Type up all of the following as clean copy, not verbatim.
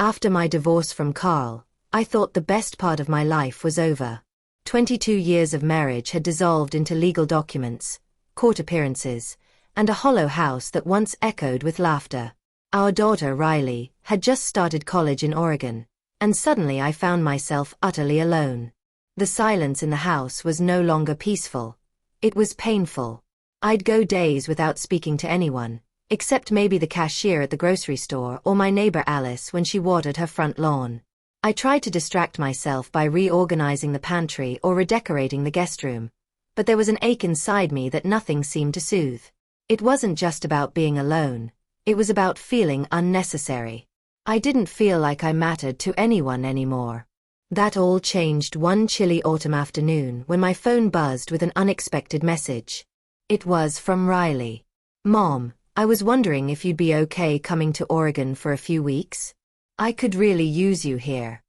After my divorce from Carl, I thought the best part of my life was over. 22 years of marriage had dissolved into legal documents, court appearances, and a hollow house that once echoed with laughter. Our daughter, Riley, had just started college in Oregon, and suddenly I found myself utterly alone. The silence in the house was no longer peaceful. It was painful. I'd go days without speaking to anyone, except maybe the cashier at the grocery store or my neighbor Alice when she watered her front lawn. I tried to distract myself by reorganizing the pantry or redecorating the guest room, but there was an ache inside me that nothing seemed to soothe. It wasn't just about being alone. It was about feeling unnecessary. I didn't feel like I mattered to anyone anymore. That all changed one chilly autumn afternoon when my phone buzzed with an unexpected message. It was from Riley. "Mom, I was wondering if you'd be okay coming to Oregon for a few weeks? I could really use you here."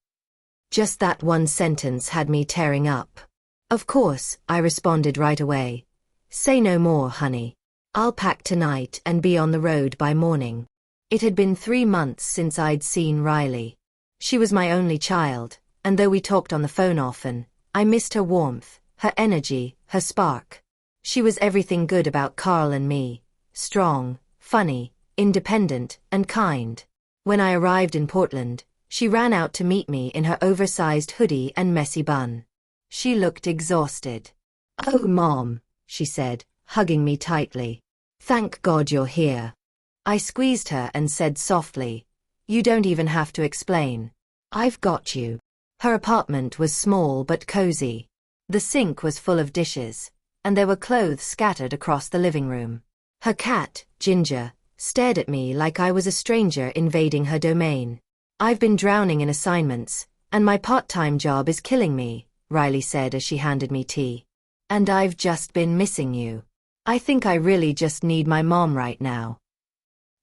Just that one sentence had me tearing up. "Of course," I responded right away. "Say no more, honey. I'll pack tonight and be on the road by morning." It had been 3 months since I'd seen Riley. She was my only child, and though we talked on the phone often, I missed her warmth, her energy, her spark. She was everything good about Carl and me: strong, funny, independent, and kind. When I arrived in Portland, she ran out to meet me in her oversized hoodie and messy bun. She looked exhausted. "Oh, Mom," she said, hugging me tightly. "Thank God you're here." I squeezed her and said softly, "You don't even have to explain. I've got you." Her apartment was small but cozy. The sink was full of dishes, and there were clothes scattered across the living room. Her cat, Ginger, stared at me like I was a stranger invading her domain. "I've been drowning in assignments, and my part-time job is killing me," Riley said as she handed me tea. "And I've just been missing you. I think I really just need my mom right now."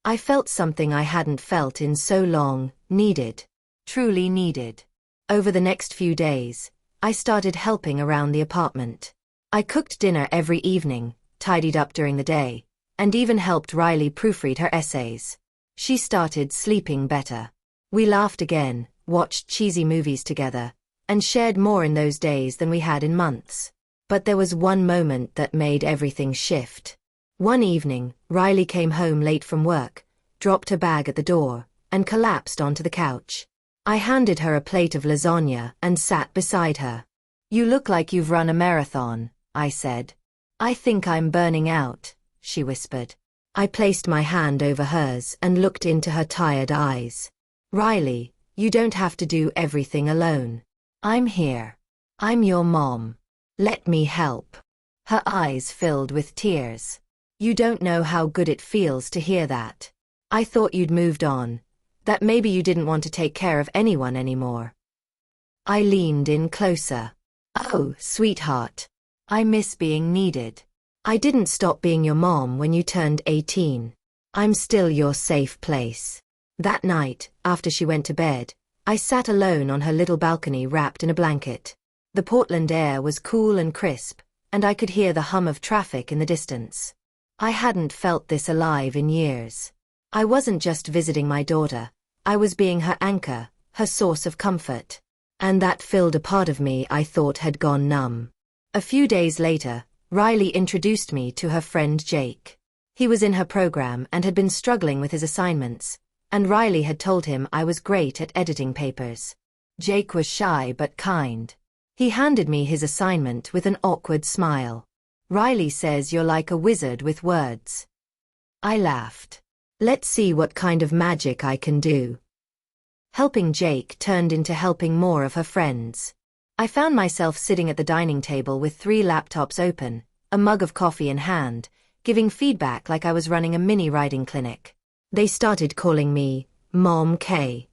I felt something I hadn't felt in so long, needed. Truly needed. Over the next few days, I started helping around the apartment. I cooked dinner every evening, tidied up during the day, and even helped Riley proofread her essays. She started sleeping better. We laughed again, watched cheesy movies together, and shared more in those days than we had in months. But there was one moment that made everything shift. One evening, Riley came home late from work, dropped her bag at the door, and collapsed onto the couch. I handed her a plate of lasagna and sat beside her. "You look like you've run a marathon," I said. "I think I'm burning out," she whispered. I placed my hand over hers and looked into her tired eyes. "Riley, you don't have to do everything alone. I'm here. I'm your mom. Let me help." Her eyes filled with tears. "You don't know how good it feels to hear that. I thought you'd moved on, that maybe you didn't want to take care of anyone anymore." I leaned in closer. "Oh, sweetheart. I miss being needed. I didn't stop being your mom when you turned 18. I'm still your safe place." That night, after she went to bed, I sat alone on her little balcony wrapped in a blanket. The Portland air was cool and crisp, and I could hear the hum of traffic in the distance. I hadn't felt this alive in years. I wasn't just visiting my daughter, I was being her anchor, her source of comfort. And that filled a part of me I thought had gone numb. A few days later, Riley introduced me to her friend Jake. He was in her program and had been struggling with his assignments, and Riley had told him I was great at editing papers. Jake was shy but kind. He handed me his assignment with an awkward smile. "Riley says you're like a wizard with words." I laughed. "Let's see what kind of magic I can do." Helping Jake turned into helping more of her friends. I found myself sitting at the dining table with 3 laptops open, a mug of coffee in hand, giving feedback like I was running a mini writing clinic. They started calling me Mom K.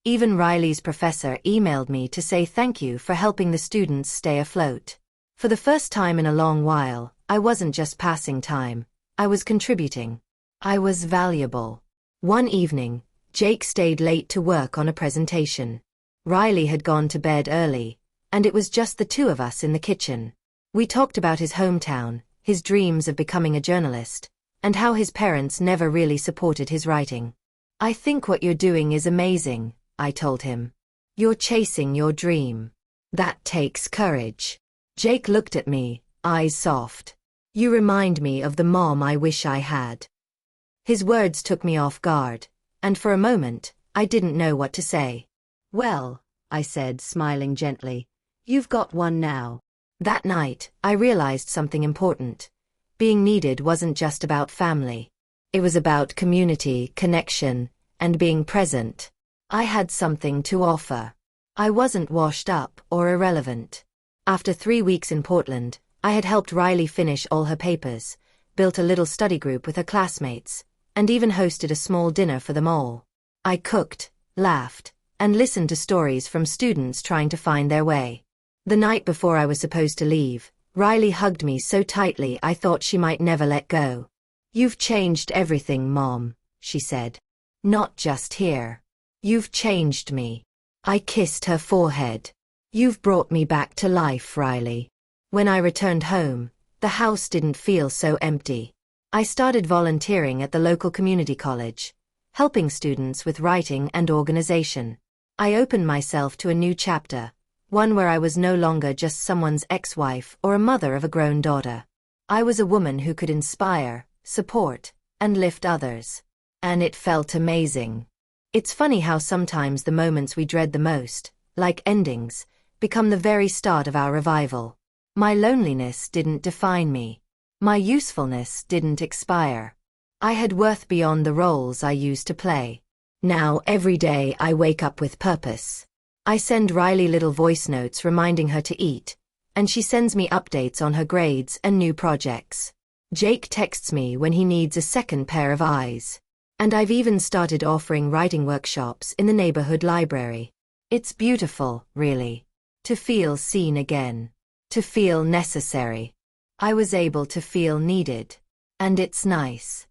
Even Riley's professor emailed me to say thank you for helping the students stay afloat. For the first time in a long while, I wasn't just passing time, I was contributing. I was valuable. One evening, Jake stayed late to work on a presentation. Riley had gone to bed early, and it was just the 2 of us in the kitchen. We talked about his hometown, his dreams of becoming a journalist, and how his parents never really supported his writing. I think what you're doing is amazing, I told him. You're chasing your dream. That takes courage. Jake looked at me, eyes soft. You remind me of the mom I wish I had. His words took me off guard, and for a moment, I didn't know what to say. Well, I said, smiling gently, you've got one now. That night, I realized something important. Being needed wasn't just about family. It was about community, connection, and being present. I had something to offer. I wasn't washed up or irrelevant. After 3 weeks in Portland, I had helped Riley finish all her papers, built a little study group with her classmates, and even hosted a small dinner for them all. I cooked, laughed, and listened to stories from students trying to find their way. The night before I was supposed to leave, Riley hugged me so tightly I thought she might never let go. You've changed everything, Mom, she said. Not just here. You've changed me. I kissed her forehead. You've brought me back to life, Riley. When I returned home, the house didn't feel so empty. I started volunteering at the local community college, helping students with writing and organization. I opened myself to a new chapter, one where I was no longer just someone's ex-wife or a mother of a grown daughter. I was a woman who could inspire, support, and lift others. And it felt amazing. It's funny how sometimes the moments we dread the most, like endings, become the very start of our revival. My loneliness didn't define me. My usefulness didn't expire. I had worth beyond the roles I used to play. Now every day I wake up with purpose. I send Riley little voice notes reminding her to eat, and she sends me updates on her grades and new projects. Jake texts me when he needs a second pair of eyes. And I've even started offering writing workshops in the neighborhood library. It's beautiful, really. To feel seen again. To feel necessary. I was able to feel needed. And it's nice.